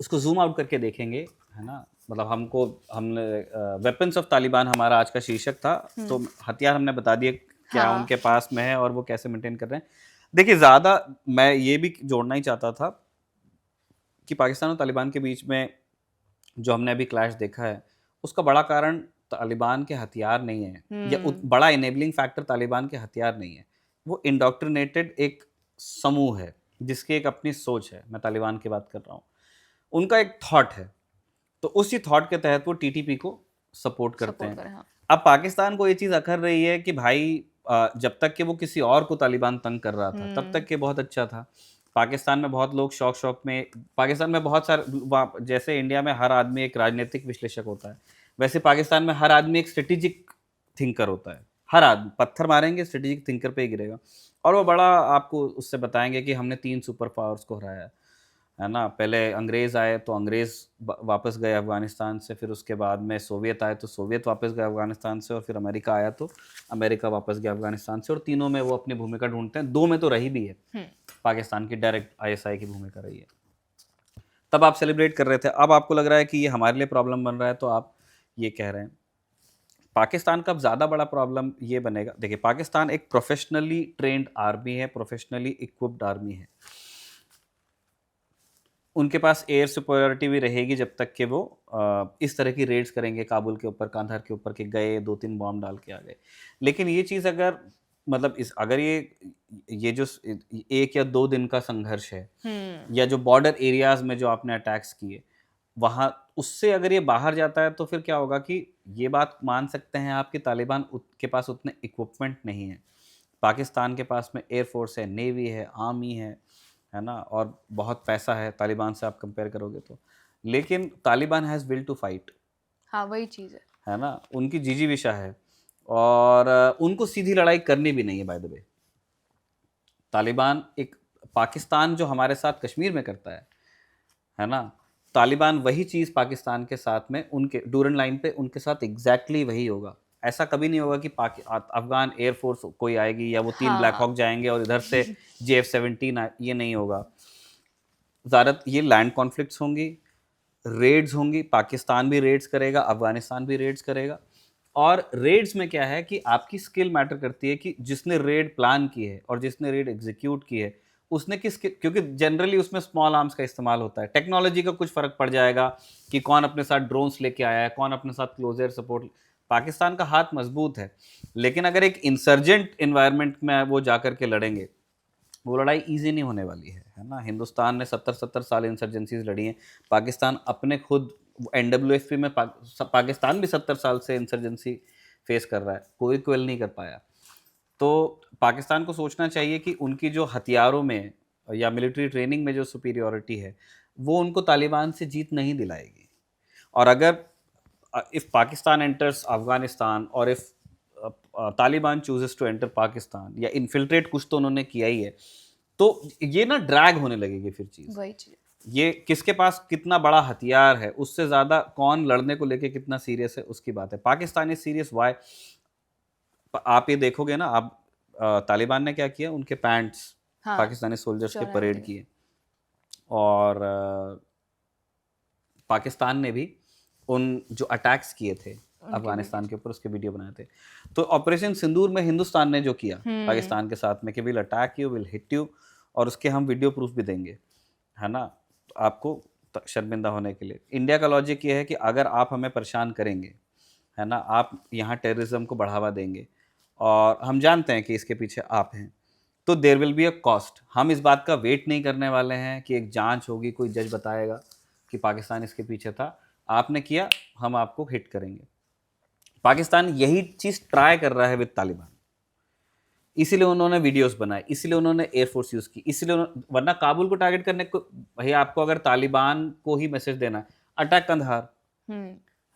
उसको ज़ूम आउट करके देखेंगे, है ना? मतलब हमने वेपन्स ऑफ तालिबान हमारा आज का शीर्षक था, तो हथियार हमने बता दिए क्या हाँ। उनके पास में है और वो कैसे मेंटेन कर रहे हैं। देखिए, ज़्यादा मैं ये भी जोड़ना ही चाहता था कि पाकिस्तान और तालिबान के बीच में जो हमने अभी क्लैश देखा है, उसका बड़ा कारण तालिबान के हथियार नहीं है, या बड़ा इनेबलिंग फैक्टर तालिबान के हथियार नहीं है। वो इंडोक्ट्रिनेटेड एक समूह है जिसकी एक अपनी सोच है। मैं तालिबान की बात कर रहा हूँ। उनका एक थॉट है, तो उसी थॉट के तहत वो टीटीपी को सपोर्ट करते हैं। हाँ। अब पाकिस्तान को ये चीज़ अखर रही है कि भाई, जब तक कि वो किसी और को तालिबान तंग कर रहा था तब तक के बहुत अच्छा था। पाकिस्तान में बहुत लोग शौक में, पाकिस्तान में बहुत सारे जैसे इंडिया में हर आदमी एक राजनीतिक विश्लेषक होता है, वैसे पाकिस्तान में हर आदमी एक स्ट्रेटेजिक थिंकर होता है। हर आदमी पत्थर मारेंगे, स्ट्रेटेजिक थिंकर पे ही गिरेगा, और वो बड़ा आपको उससे बताएंगे कि हमने 3 सुपर पावर्स को हराया है ना? पहले अंग्रेज़ आए तो अंग्रेज़ वापस गए अफ़गानिस्तान से, फिर उसके बाद में सोवियत आए तो सोवियत वापस गए अफ़गानिस्तान से, और फिर अमेरिका आया तो अमेरिका वापस गया अफ़गानिस्तान से, और तीनों में वो अपनी भूमिका ढूंढते हैं। 2 में तो रही भी है, पाकिस्तान की डायरेक्ट आईएसआई की भूमिका रही है। तब आप सेलिब्रेट कर रहे थे, अब आपको लग रहा है कि ये हमारे लिए प्रॉब्लम बन रहा है, तो आप ये कह रहे हैं। पाकिस्तान का अब ज़्यादा बड़ा प्रॉब्लम ये बनेगा। देखिए, पाकिस्तान एक प्रोफेशनली ट्रेंड आर्मी है, प्रोफेशनली इक्विप्ड आर्मी है। उनके पास एयर सुपरियॉरिटी भी रहेगी जब तक कि वो इस तरह की रेड्स करेंगे काबुल के ऊपर, कांधार के ऊपर, के गए 2-3 बॉम्ब डाल के आ गए। लेकिन ये चीज़ अगर मतलब अगर ये जो 1 या 2 दिन का संघर्ष है, या जो बॉर्डर एरियाज में जो आपने अटैक्स किए, वहाँ उससे अगर ये बाहर जाता है तो फिर क्या होगा कि ये बात मान सकते हैं आप कि तालिबान के पास उतने इक्विपमेंट नहीं है। पाकिस्तान के पास में एयरफोर्स है, नेवी है, आर्मी है, है ना, और बहुत पैसा है तालिबान से आप कंपेयर करोगे तो, लेकिन Taliban has will to fight, हाँ वही चीज़ है ना, उनकी जिजीविषा है, और उनको सीधी लड़ाई करनी भी नहीं है बाय द वे। तालिबान एक पाकिस्तान जो हमारे साथ कश्मीर में करता है ना, तालिबान वही चीज़ पाकिस्तान के साथ में उनके डूरन लाइन पे उनके साथ एग्जैक्टली वही होगा। ऐसा कभी नहीं होगा कि अफगान एयरफोर्स कोई आएगी या वो 3 ब्लैक हाँ हॉक जाएंगे और इधर से JF-17 ये नहीं होगा। ज़्यादा ये लैंड कॉन्फ्लिक्ट्स होंगी, रेड्स होंगी, पाकिस्तान भी रेड्स करेगा, अफगानिस्तान भी रेड्स करेगा। और रेड्स में क्या है कि आपकी स्किल मैटर करती है कि जिसने रेड प्लान की है और जिसने रेड एग्जीक्यूट की है उसने क्योंकि जनरली उसमें स्मॉल आर्म्स का इस्तेमाल होता है, टेक्नोलॉजी का कुछ फर्क पड़ जाएगा कि कौन अपने साथ ड्रोन्स लेके आया है, कौन अपने साथ क्लोज एयर सपोर्ट। पाकिस्तान का हाथ मजबूत है, लेकिन अगर एक इंसर्जेंट इन्वायरमेंट में वो जाकर के लड़ेंगे, वो लड़ाई इजी नहीं होने वाली है ना। हिंदुस्तान ने 70-70 साल इंसर्जेंसीज लड़ी हैं, पाकिस्तान अपने खुद NWFP में पाकिस्तान भी 70 साल से इंसर्जेंसी फेस कर रहा है, कोई क्वेल नहीं कर पाया। तो पाकिस्तान को सोचना चाहिए कि उनकी जो हथियारों में या मिलिट्री ट्रेनिंग में जो सुपीरियॉरिटी है वो उनको तालिबान से जीत नहीं दिलाएगी। और अगर इफ़ पाकिस्तान एंटर्स अफगानिस्तान और if Taliban chooses to enter Pakistan या इन्फिल्ट्रेट, कुछ तो उन्होंने किया ही है, तो ये ना ड्रैग होने लगेगी फिर चीज़। वही चीज़ ये किसके पास कितना बड़ा हथियार है उससे ज़्यादा कौन लड़ने को लेके कितना सीरियस है उसकी बात है। पाकिस्तान इज सीरियस वाई, आप ये देखोगे ना, आप तालिबान ने क्या किया, उनके पैंट्स हाँ पाकिस्तानी सोल्जर्स के चौराहे परेड थे। किए, और पाकिस्तान ने भी उन जो अटैक्स किए थे अफगानिस्तान के ऊपर उसके वीडियो बनाए थे। तो ऑपरेशन सिंदूर में हिंदुस्तान ने जो किया पाकिस्तान के साथ में कि will attack you, will hit you, और उसके हम वीडियो प्रूफ भी देंगे, है ना, आपको शर्मिंदा होने के लिए। इंडिया का लॉजिक ये है कि अगर आप हमें परेशान करेंगे, है ना, आप यहाँ टेररिज्म को बढ़ावा देंगे और हम जानते हैं कि इसके पीछे आप हैं, तो there will be a cost. हम इस बात का वेट नहीं करने वाले हैं कि एक जांच होगी, कोई जज बताएगा कि पाकिस्तान इसके पीछे था, आपने किया, हम आपको हिट करेंगे। पाकिस्तान यही चीज़ ट्राई कर रहा है विद तालिबान, इसीलिए उन्होंने वीडियोस बनाए, इसीलिए उन्होंने एयरफोर्स यूज़ की, इसीलिए वरना काबुल को टारगेट करने को, भैया आपको अगर तालिबान को ही मैसेज देना है, अटैक कंधार,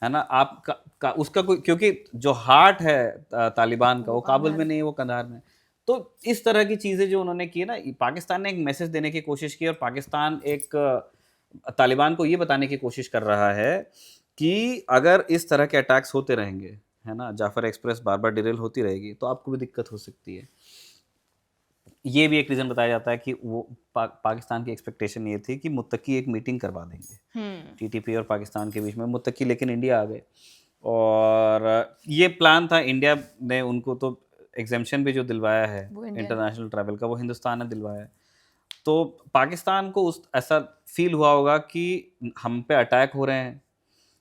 है ना, आप उसका कोई, क्योंकि जो हार्ट है तालिबान का वो काबुल में नहीं है, वो कंधार में। तो इस तरह की चीज़ें जो उन्होंने की है ना, पाकिस्तान ने एक मैसेज देने की कोशिश की, और पाकिस्तान एक तालिबान को ये बताने की कोशिश कर रहा है कि अगर इस तरह के अटैक्स होते रहेंगे, है ना, जाफर एक्सप्रेस बार बार डिरेल होती रहेगी, तो आपको भी दिक्कत हो सकती है। ये भी एक रीज़न बताया जाता है कि वो पाकिस्तान की एक्सपेक्टेशन ये थी कि मुत्तकी एक मीटिंग करवा देंगे TTP और पाकिस्तान के बीच में, मुत्तकी, लेकिन इंडिया आ गए, और ये प्लान था, इंडिया ने उनको तो एग्जेम्पशन भी जो दिलवाया है इंटरनेशनल ट्रैवल का, वो हिंदुस्तान ने दिलवाया है। तो पाकिस्तान को उस ऐसा फील हुआ होगा कि हम पे अटैक हो रहे हैं,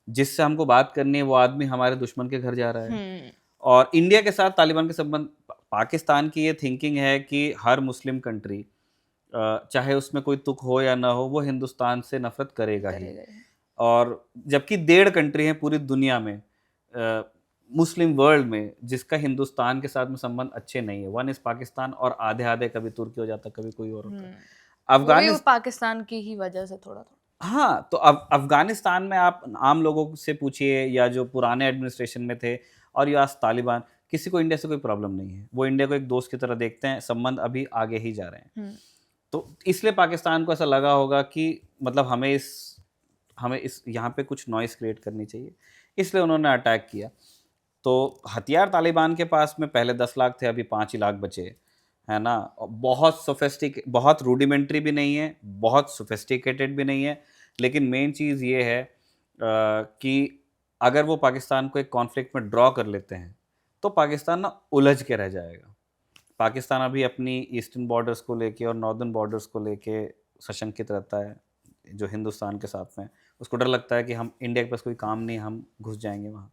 जिससे हमको बात करनी है वो आदमी हमारे दुश्मन के घर जा रहा है। और इंडिया के साथ तालिबान के संबंध, पाकिस्तान की ये थिंकिंग है कि हर मुस्लिम कंट्री, चाहे उसमें कोई तुक हो या ना हो, वो हिंदुस्तान से नफरत करेगा ही। और जबकि 1.5 कंट्री है पूरी दुनिया में, मुस्लिम वर्ल्ड में, जिसका हिंदुस्तान के साथ में संबंध अच्छे नहीं है। वन इज पाकिस्तान, और आधे आधे कभी तुर्की हो जाता, कभी कोई और होता है। अफगानिस्तान पाकिस्तान की ही वजह से थोड़ा थोड़ा। हाँ, तो अब अफगानिस्तान में आप आम लोगों से पूछिए या जो पुराने एडमिनिस्ट्रेशन में थे, और या तालिबान, किसी को इंडिया से कोई प्रॉब्लम नहीं है, वो इंडिया को एक दोस्त की तरह देखते हैं, संबंध अभी आगे ही जा रहे हैं। तो इसलिए पाकिस्तान को ऐसा लगा होगा कि मतलब हमें इस यहाँ पे कुछ नॉइस क्रिएट करनी चाहिए, इसलिए उन्होंने अटैक किया। तो हथियार तालिबान के पास में पहले 10 लाख थे, अभी 5 ही लाख बचे, है ना। बहुत रूडिमेंट्री भी नहीं है, बहुत सोफिस्टिकेटेड भी नहीं है, लेकिन मेन चीज़ ये है कि अगर वो पाकिस्तान को एक कॉन्फ्लिक्ट में ड्रॉ कर लेते हैं तो पाकिस्तान ना उलझ के रह जाएगा। पाकिस्तान अभी अपनी ईस्टर्न बॉर्डर्स को लेके और नॉर्दर्न बॉर्डर्स को लेके सशंकित रहता है, जो हिंदुस्तान के साथ में, उसको डर लगता है कि हम, इंडिया के पास कोई काम नहीं, हम घुस जाएंगे वहाँ।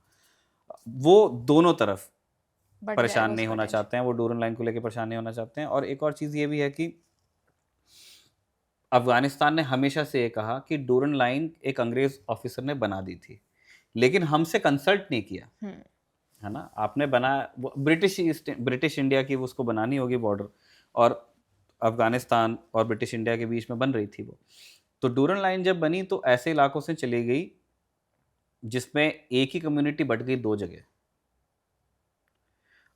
वो दोनों तरफ परेशान नहीं होना चाहते हैं, वो डूरन लाइन को लेके परेशान नहीं होना चाहते हैं। और एक और चीज़ ये भी है कि अफगानिस्तान ने हमेशा से ये कहा कि डूरन लाइन एक अंग्रेज ऑफिसर ने बना दी थी, लेकिन हमसे कंसल्ट नहीं किया, है ना। आपने बना, ब्रिटिश इंडिया की उसको बनानी होगी बॉर्डर, और अफगानिस्तान और ब्रिटिश इंडिया के बीच में बन रही थी वो। तो डूरन लाइन जब बनी तो ऐसे इलाकों से चली गई जिसमें एक ही कम्युनिटी बट गई 2 जगह,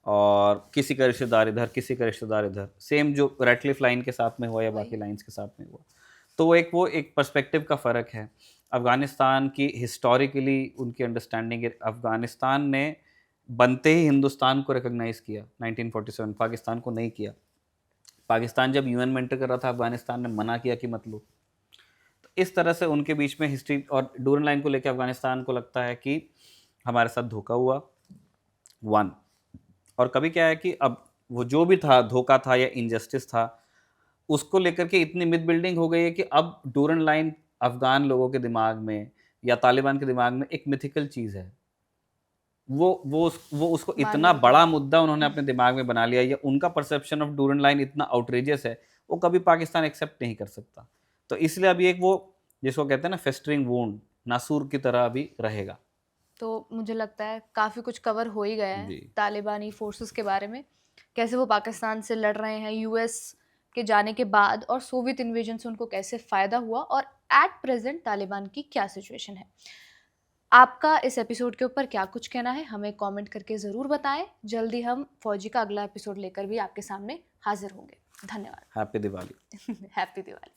और किसी का रिश्तेदार इधर, किसी का रिश्तेदार इधर, सेम जो रेडक्लिफ लाइन के साथ में हुआ या बाकी लाइंस के साथ में हुआ। तो वो एक पर्सपेक्टिव का फ़र्क है। अफ़गानिस्तान की हिस्टोरिकली उनकी अंडरस्टैंडिंग है, अफ़गानिस्तान ने बनते ही हिंदुस्तान को रिकॉग्नाइज़ किया 1947, पाकिस्तान को नहीं किया। पाकिस्तान जब यूएन में एंटर कर रहा था, अफ़गानिस्तान ने मना किया कि मत लो। तो इस तरह से उनके बीच में हिस्ट्री, और डूरन लाइन को लेकर अफ़गानिस्तान को लगता है कि हमारे साथ धोखा हुआ, वन। और कभी क्या है कि अब वो जो भी था, धोखा था या इनजस्टिस था, उसको लेकर के इतनी मिथ बिल्डिंग हो गई है कि अब डूरन लाइन अफ़गान लोगों के दिमाग में या तालिबान के दिमाग में एक मिथिकल चीज़ है। वो उसको इतना मानवीय बड़ा मुद्दा उन्होंने अपने दिमाग में बना लिया, या उनका परसेप्शन ऑफ डूरन लाइन इतना आउटरेजियस है, वो कभी पाकिस्तान एक्सेप्ट नहीं कर सकता। तो इसलिए अभी एक वो जिसको कहते हैं ना फेस्टरिंग वुंड, नासूर की तरह अभी रहेगा। तो मुझे लगता है काफ़ी कुछ कवर हो ही गया है जी। तालिबानी फोर्सेस के बारे में, कैसे वो पाकिस्तान से लड़ रहे हैं यूएस के जाने के बाद, और सोवियत इन्वेजन से उनको कैसे फ़ायदा हुआ, और एट प्रेजेंट तालिबान की क्या सिचुएशन है। आपका इस एपिसोड के ऊपर क्या कुछ कहना है, हमें कमेंट करके ज़रूर बताएं। जल्दी हम फौजी का अगला एपिसोड लेकर भी आपके सामने हाजिर होंगे। धन्यवाद। हैप्पी दिवाली। हैप्पी दिवाली।